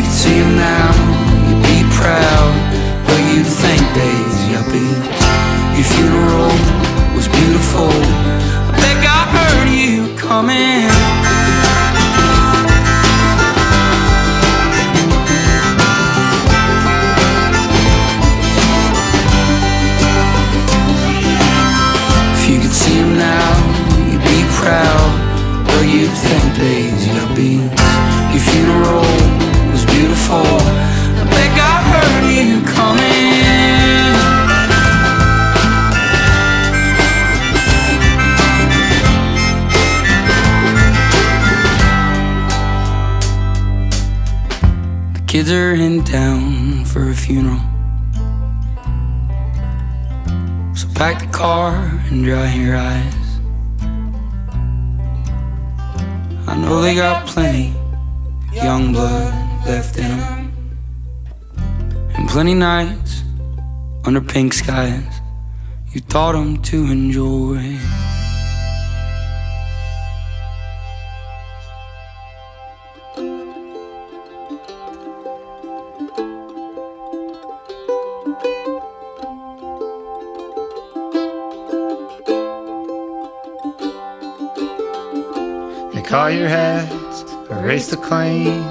could see him now, you'd be proud, but you'd think days, yuppie. Your funeral was beautiful. I think I heard you coming. If you could see him now, you'd be proud, but you'd think days, yuppie. Your funeral was beautiful. I think I heard you coming. The kids are in town for a funeral, so pack the car and dry your eyes. I know they got plenty young blood left in them, and plenty nights under pink skies you taught them to enjoy. They call your heads, erase the claim.